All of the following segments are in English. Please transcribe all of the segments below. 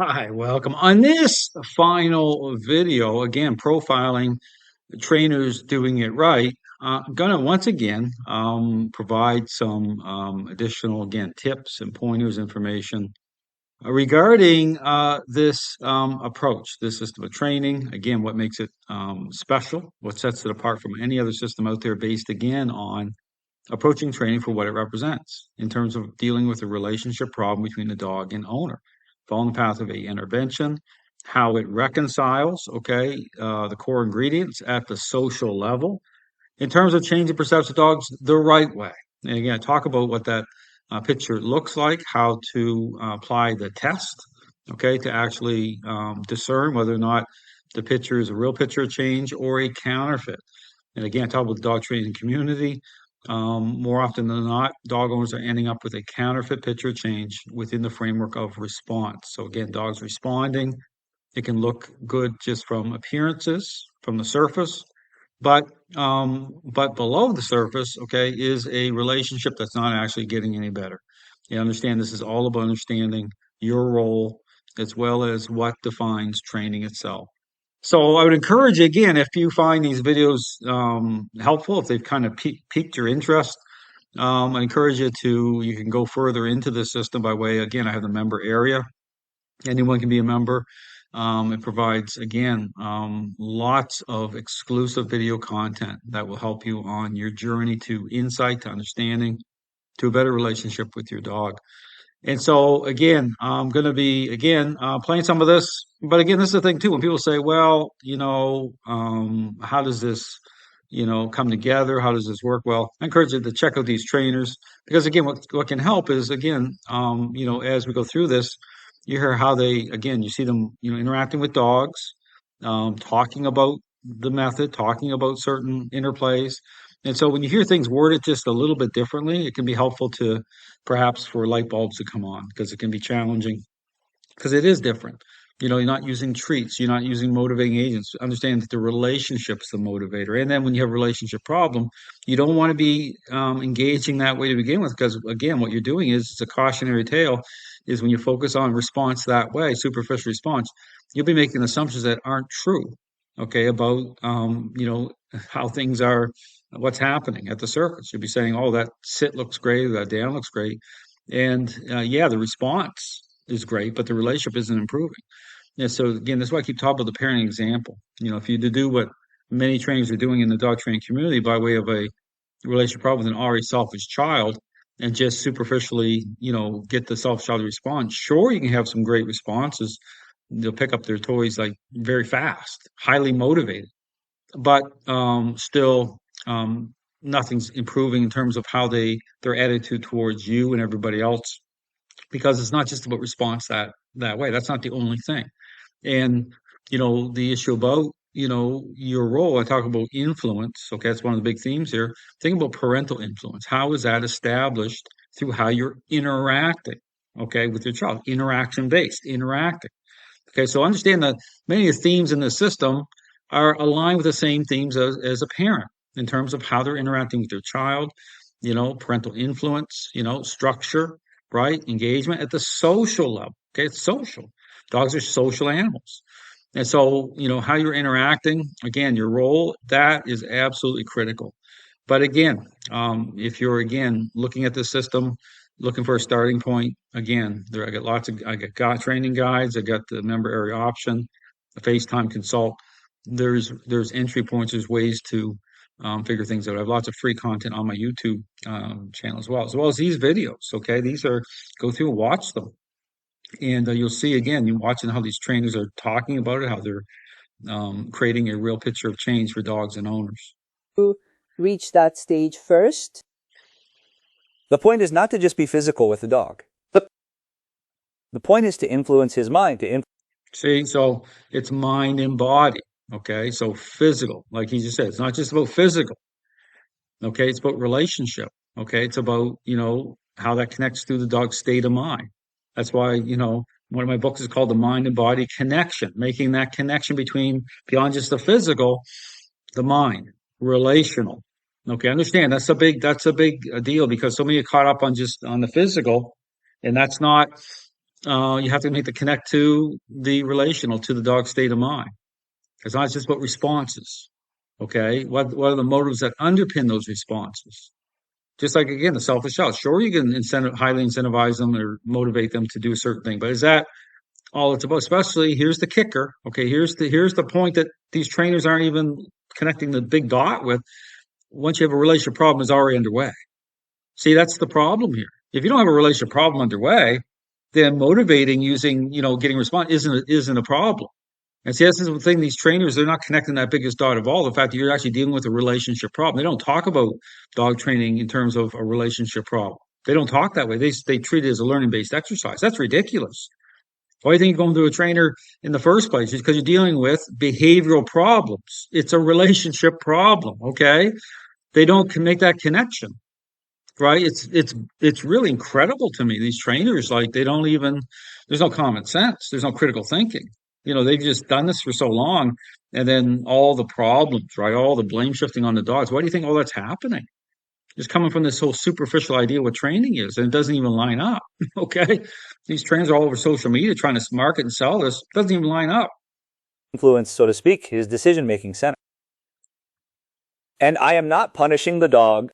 Hi, welcome. On this final video, again, profiling trainers doing it right, I'm gonna once again provide some additional, again, tips and pointers, information regarding this approach, this system of training. Again, what makes it special, what sets it apart from any other system out there based, again, on approaching training for what it represents in terms of dealing with a relationship problem between the dog and owner, following the path of a intervention, how it reconciles, okay, the core ingredients at the social level, in terms of changing perception of dogs the right way. And again, talk about what that picture looks like, how to apply the test, okay, to actually discern whether or not the picture is a real picture of change or a counterfeit. And again, I talk about the dog training community. More often than not, dog owners are ending up with a counterfeit picture change within the framework of response. So again, dogs responding. It can look good just from appearances, from the surface, but below the surface, okay, is a relationship that's not actually getting any better. You understand this is all about understanding your role as well as what defines training itself. So I would encourage you again, if you find these videos helpful, if they've kind of piqued your interest, I encourage you can go further into the system by way, again, I have the member area. Anyone can be a member. It provides, again, lots of exclusive video content that will help you on your journey to insight, to understanding, to a better relationship with your dog. And so again, I'm going to be again playing some of this. But again, this is the thing too. When people say, "Well, how does this, come together? How does this work?" Well, I encourage you to check out these trainers because again, what can help is again, as we go through this, you hear how they again, you see them, interacting with dogs, talking about the method, talking about certain interplays. And so when you hear things worded just a little bit differently, it can be helpful to perhaps for light bulbs to come on because it can be challenging because it is different. You're not using treats, you're not using motivating agents. Understand that the relationship's the motivator. And then when you have a relationship problem, you don't want to be engaging that way to begin with because, again, what you're doing is it's a cautionary tale is when you focus on response that way, superficial response, you'll be making assumptions that aren't true, okay, about, how things are, what's happening at the surface. You'll be saying, oh, that sit looks great, that down looks great. And yeah, the response is great, but the relationship isn't improving. Yeah, so again, that's why I keep talking about the parenting example. If you do what many trainers are doing in the dog training community by way of a relationship problem with an already selfish child and just superficially, get the selfish child to respond, sure, you can have some great responses. They'll pick up their toys like very fast, highly motivated, but still nothing's improving in terms of how their attitude towards you and everybody else because it's not just about response that way. That's not the only thing. And the issue about your role. I talk about influence. Okay, that's one of the big themes here. Think about parental influence. How is that established through how you're interacting? Okay, with your child, interaction based, interacting. Okay, so understand that many of the themes in the system are aligned with the same themes as a parent in terms of how they're interacting with their child, parental influence, structure, right? Engagement at the social level. Okay, it's social. Dogs are social animals. And so, how you're interacting, again, your role, that is absolutely critical. But again, if you're again looking at the system, looking for a starting point, again, I got training guides, I got the member area option, a FaceTime consult. There's entry points, there's ways to figure things out. I have lots of free content on my YouTube channel as well as these videos. Okay, go through and watch them, and you'll see again, you're watching how these trainers are talking about it, how they're creating a real picture of change for dogs and owners. To reach that stage first? The point is not to just be physical with the dog. The point is to influence his mind, See, so it's mind and body. Okay, so physical, like he just said, it's not just about physical. Okay, it's about relationship. Okay, it's about how that connects through the dog's state of mind. That's why one of my books is called The Mind and Body Connection, making that connection between beyond just the physical, the mind, relational. Okay, understand that's a big deal because so many are caught up on just on the physical, and that's not You have to make the connect to the relational, to the dog's state of mind. It's not just about responses. Okay. What are the motives that underpin those responses? Just like again, the selfish out. Sure, you can highly incentivize them or motivate them to do a certain thing, but is that all it's about? Especially here's the kicker. Okay, here's the point that these trainers aren't even connecting the big dot with. Once you have a relationship problem, is already underway. See, that's the problem here. If you don't have a relationship problem underway, then motivating using getting response isn't a problem. And see, this is the thing. These trainers, they're not connecting that biggest dot of all. The fact that you're actually dealing with a relationship problem. They don't talk about dog training in terms of a relationship problem. They don't talk that way. They treat it as a learning based exercise. That's ridiculous. Why do you think you're going to a trainer in the first place? It's because you're dealing with behavioral problems. It's a relationship problem. Okay, they don't make that connection, right? It's really incredible to me. These trainers, like they don't even. There's no common sense. There's no critical thinking. They've just done this for so long, and then all the problems, right? All the blame shifting on the dogs. Why do you think all that's happening? It's coming from this whole superficial idea what training is, and it doesn't even line up. Okay, these trainers are all over social media trying to market and sell this. It doesn't even line up. Influence, so to speak, his decision-making center. And I am not punishing the dog.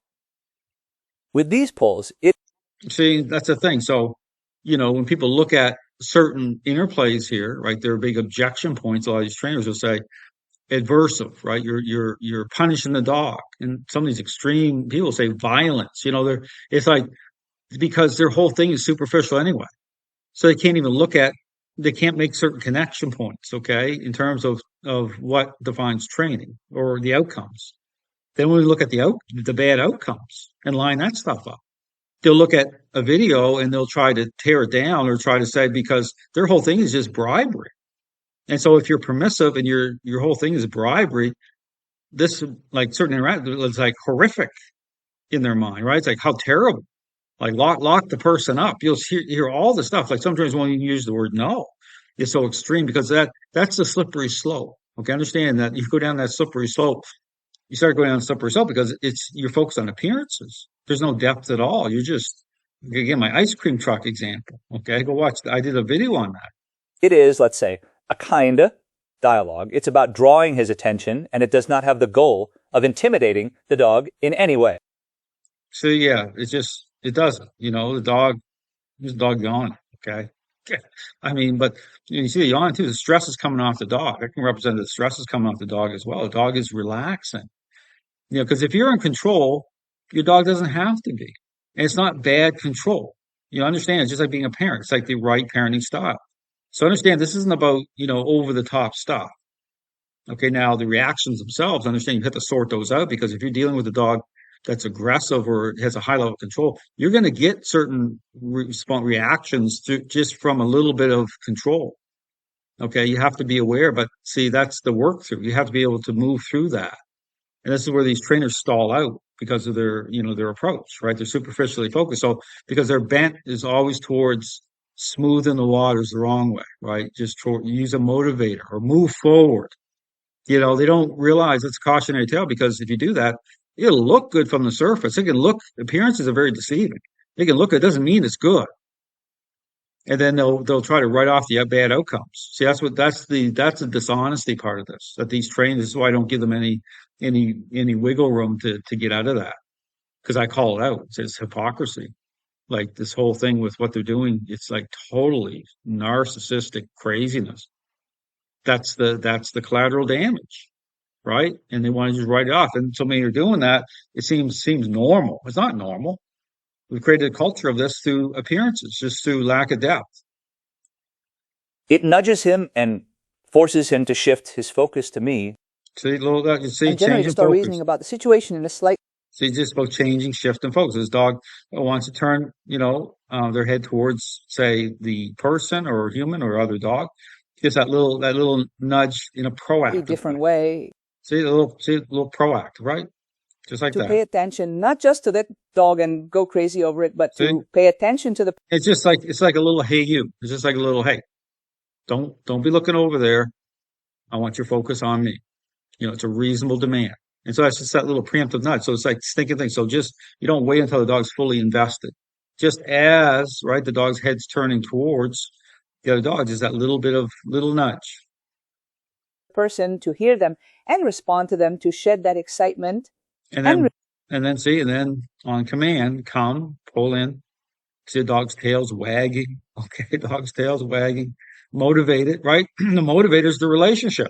With these polls, See, that's the thing. So, when people look at certain interplays here, right, there are big objection points. A lot of these trainers will say, adversive, right? You're punishing the dog, and some of these extreme people say violence. It's like because their whole thing is superficial anyway, so they can't make certain connection points, okay, in terms of what defines training or the outcomes. Then when we look at the bad outcomes and line that stuff up, they'll look at a video and they'll try to tear it down or try to say because their whole thing is just bribery. And so if you're permissive and your whole thing is bribery, this like certain interaction is like horrific in their mind, right? It's like how terrible. Like lock the person up. You'll hear all the stuff. Like sometimes won't even use the word no. It's so extreme because that's the slippery slope. Okay, understand that you go down that slippery slope, you start going down the slippery slope because you're focused on appearances. There's no depth at all. You're just again my ice cream truck example. Okay, go watch. I did a video on that. it is, let's say, a kinda dialogue. It's about drawing his attention, and it does not have the goal of intimidating the dog in any way. So yeah, it doesn't. This dog yawning. Okay. I mean, but you see the yawn too. The stress is coming off the dog. That can represent the stress is coming off the dog as well. The dog is relaxing. Because if you're in control, your dog doesn't have to be. And it's not bad control. You understand? It's just like being a parent. It's like the right parenting style. So understand this isn't about, over the top stuff. Okay. Now the reactions themselves, understand you have to sort those out because if you're dealing with a dog that's aggressive or has a high level of control, you're going to get certain reactions just from a little bit of control. Okay. You have to be aware, but see, that's the work through. You have to be able to move through that. And this is where these trainers stall out because of their approach, right? They're superficially focused. So because their bent is always towards smoothing the waters the wrong way, right? Just use a motivator or move forward. They don't realize it's a cautionary tale because if you do that, it'll look good from the surface. Appearances are very deceiving. It can look, it doesn't mean it's good. And then they'll try to write off the bad outcomes. See, that's the dishonesty part of this. That these trainers, this is why I don't give them any wiggle room to get out of that. Because I call it out. It's hypocrisy. Like this whole thing with what they're doing, it's like totally narcissistic craziness. That's the collateral damage, right? And they want to just write it off. And so many are doing that. It seems normal. It's not normal. We've created a culture of this through appearances, just through lack of depth. It nudges him and forces him to shift his focus to me. See, you see, And generally changing start focus. reasoning about the situation in a slight See, just about changing, shift, and focus. This dog wants to turn, their head towards, say, the person or human or other dog. Just that little nudge in a proactive different way See, a little proactive, right? Just like to that. pay attention, not just to that dog and go crazy over it, but See? to pay attention to the It's like a little hey you. It's just like a little hey, don't be looking over there. I want your focus on me. It's a reasonable demand. And so that's just that little preemptive nudge. So it's like stinking thing. So just you don't wait until the dog's fully invested. Just as right, the dog's head's turning towards the other dog, just that little nudge. Person to hear them and respond to them, to shed that excitement And and then, and then on command, come, pull in. See the dog's tail's wagging. Okay, dog's tail's wagging. Motivate it, right? The motivator is the relationship.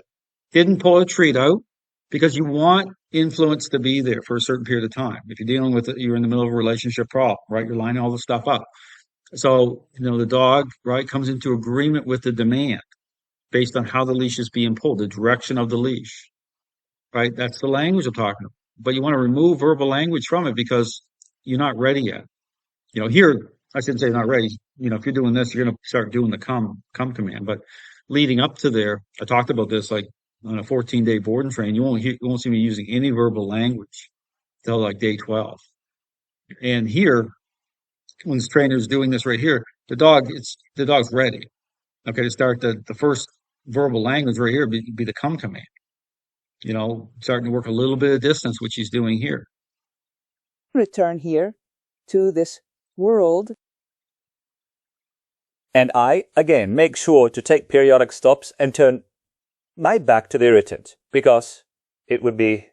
Didn't pull a treat out because you want influence to be there for a certain period of time. If you're dealing with it, you're in the middle of a relationship problem, right? You're lining all the stuff up. So, the dog, right, comes into agreement with the demand based on how the leash is being pulled, the direction of the leash, right? That's the language I'm talking about. But you want to remove verbal language from it because you're not ready yet. Here, I shouldn't say not ready. If you're doing this, you're going to start doing the come command. But leading up to there, I talked about this like on a 14-day board and train. You won't see me using any verbal language till like day 12. And here, when this trainer's doing this right here, the dog's ready. Okay, to start the first verbal language right here be the come command. Starting to work a little bit of distance, which he's doing here. return here to this world. And I, again, make sure to take periodic stops and turn my back to the irritant, because it would be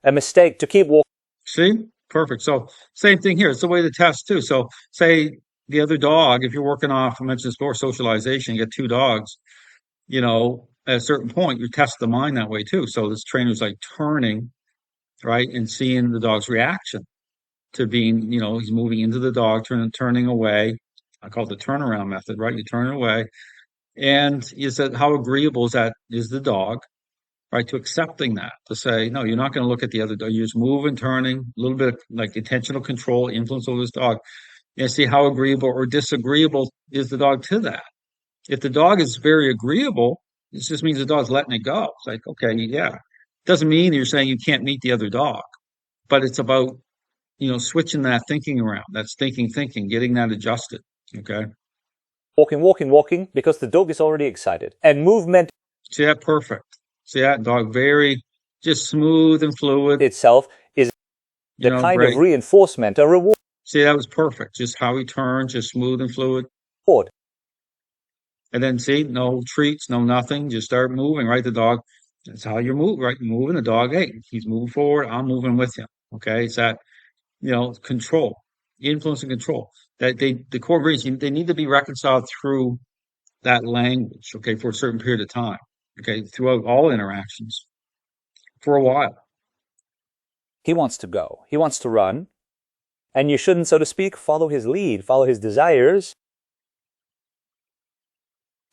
a mistake to keep walking. See? Perfect. So same thing here. It's a way to test too. So say the other dog, if you're working off, I mentioned before, socialization, you get two dogs, at a certain point, you test the mind that way too. So this trainer's like turning, right, and seeing the dog's reaction to being, he's moving into the dog, turning away. I call it the turnaround method, right? You turn away. And you said, how agreeable is the dog, right? To accepting that, to say, no, you're not going to look at the other dog. You're just moving, turning, a little bit of like intentional control, influence over this dog, and see how agreeable or disagreeable is the dog to that. If the dog is very agreeable, it just means the dog's letting it go. It's like, okay, yeah. Doesn't mean you're saying you can't meet the other dog, but it's about, switching that thinking around. That's thinking, getting that adjusted. Okay. Walking, because the dog is already excited. And movement See that? Perfect. See that? Dog very just smooth and fluid. itself is the kind great. of reinforcement, a reward. See, that was perfect. Just how he turns, just smooth and fluid. And then see, no treats, no nothing. Just start moving, right? The dog, that's how you move, right? You're moving the dog. Hey, he's moving forward. I'm moving with him. Okay. It's that, control, influence and control. The core ingredients, they need to be reconciled through that language, okay, for a certain period of time. Okay. Throughout all interactions for a while. He wants to go. He wants to run. And you shouldn't, so to speak, follow his lead, follow his desires.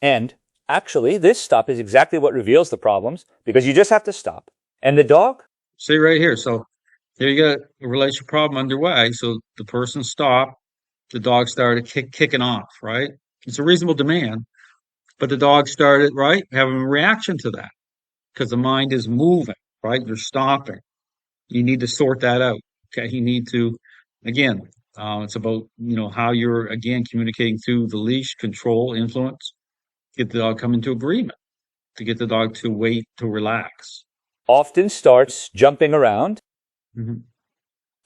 And actually, this stop is exactly what reveals the problems, because you just have to stop. And the dog? See right here. So here you got a relationship problem underway. So the person stopped, the dog started kicking off, right? It's a reasonable demand, but the dog started, right, having a reaction to that because the mind is moving, right? You're stopping. You need to sort that out. Okay. You need to, again, it's about, how you're, again, communicating through the leash, control, influence, get the dog come into agreement, to get the dog to wait, to relax. Often starts jumping around. Mm-hmm.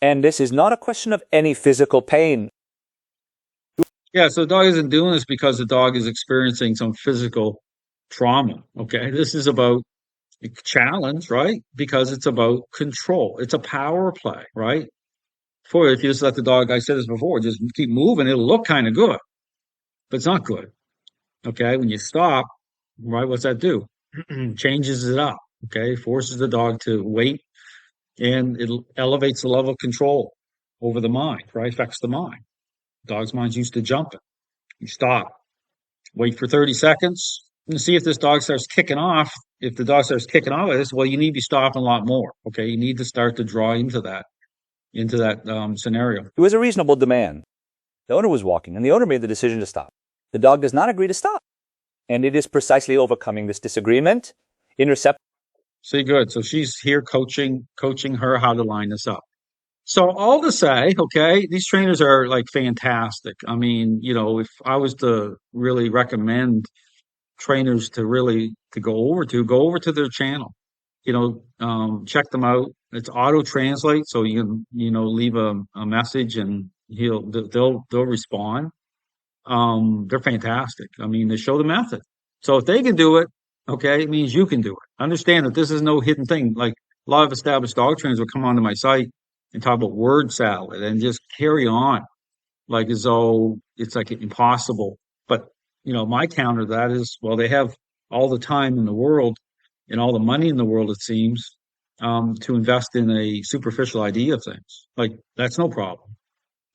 And this is not a question of any physical pain. Yeah, so the dog isn't doing this because the dog is experiencing some physical trauma. Okay. This is about a challenge, right? Because it's about control. It's a power play, right? If you just let the dog, I said this before, just keep moving, it'll look kind of good, but it's not good. Okay. When you stop, right, what's that do? Changes it up. Okay. Forces the dog to wait, and it elevates the level of control over the mind, right? Affects the mind. Dog's mind's used to jumping. You stop, wait for 30 seconds, and see if this dog starts kicking off. If the dog starts kicking off of this, well, you need to be stopping a lot more. Okay. You need to start to draw into that scenario. It was a reasonable demand. The owner was walking, and the owner made the decision to stop. The dog does not agree to stop. And it is precisely overcoming this disagreement, intercept. See, good. So she's here coaching her how to line this up. So all to say, okay, these trainers are like fantastic. I mean, if I was to really recommend trainers to go over to their channel, check them out. It's auto translate. So you can, leave a message and they'll respond. they're fantastic. I mean, they show the method. So if they can do it, okay, it means you can do it. Understand that this is no hidden thing. Like a lot of established dog trainers will come onto my site and talk about word salad and just carry on like as though it's like impossible. But my counter to that is, well, they have all the time in the world and all the money in the world, it seems, to invest in a superficial idea of things. Like that's no problem.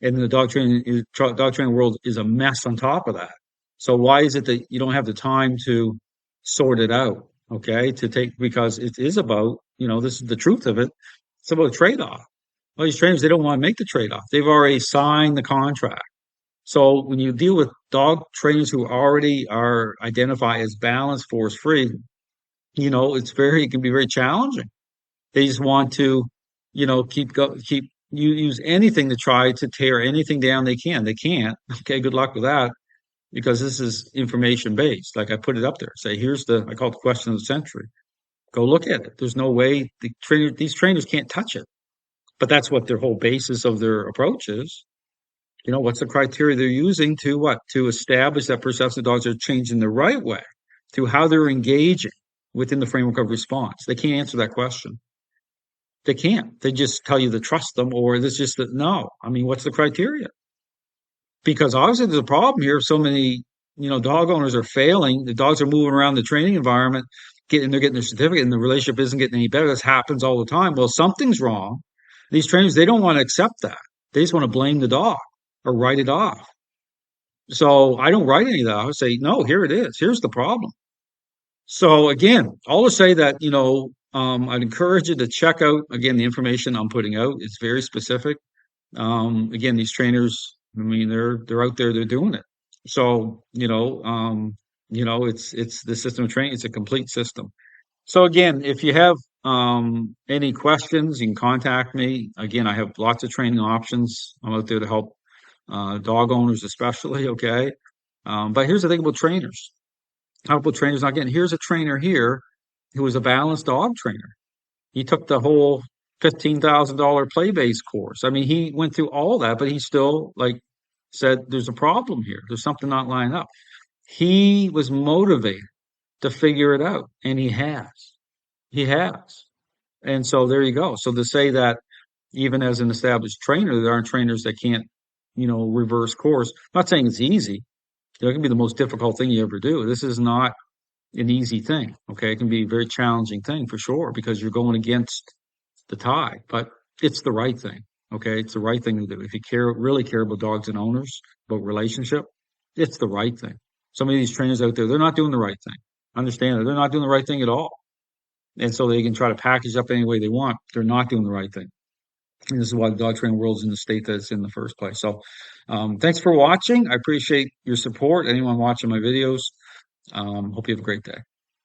And the dog training world is a mess on top of that. So why is it that you don't have the time to sort it out? Okay, to take because it is about this is the truth of it. It's about a trade off. All these trainers they don't want to make the trade off. They've already signed the contract. So when you deal with dog trainers who already are identified as balanced, force free, it can be very challenging. They just want to, keep you use anything to try to tear anything down they can. They can't. Okay, good luck with that because this is information based. Like I put it up there. Say, I call it the question of the century. Go look at it. There's no way these trainers can't touch it. But that's what their whole basis of their approach is. What's the criteria they're using to what? To establish that perceptive dogs are changing the right way, to how they're engaging within the framework of response. They can't answer that question. They can't. They just tell you to trust them, or there's just that no. I mean, what's the criteria? Because obviously there's a problem here. So many, dog owners are failing. The dogs are moving around the training environment, they're getting their certificate, and the relationship isn't getting any better. This happens all the time. Well, something's wrong. These trainers, they don't want to accept that. They just want to blame the dog or write it off. So I don't write any of that. I say, no, here it is. Here's the problem. So again, all to say that, I'd encourage you to check out, again, the information I'm putting out. It's very specific. Again, these trainers, I mean, they're out there, they're doing it. So, it's the system of training. It's a complete system. So again, if you have any questions, you can contact me. Again, I have lots of training options. I'm out there to help dog owners, especially. Okay. But here's the thing about trainers. How about trainers not getting? Here's a trainer here who was a balanced dog trainer. He took the whole $15,000 play based course. I mean, he went through all that, but he still said, there's a problem here. There's something not lining up. He was motivated to figure it out, and he has. He has. And so there you go. So to say that even as an established trainer, there aren't trainers that can't, reverse course. I'm not saying it's easy. It can be the most difficult thing you ever do. This is not an easy thing. Okay. It can be a very challenging thing for sure because you're going against the tide, but it's the right thing. Okay. It's the right thing to do. If you really care about dogs and owners, about relationship, it's the right thing. Some of these trainers out there, they're not doing the right thing. Understand that they're not doing the right thing at all. And so they can try to package up any way they want. They're not doing the right thing. And this is why the dog training world is in the state that it's in the first place. So, thanks for watching. I appreciate your support. Anyone watching my videos, hope you have a great day.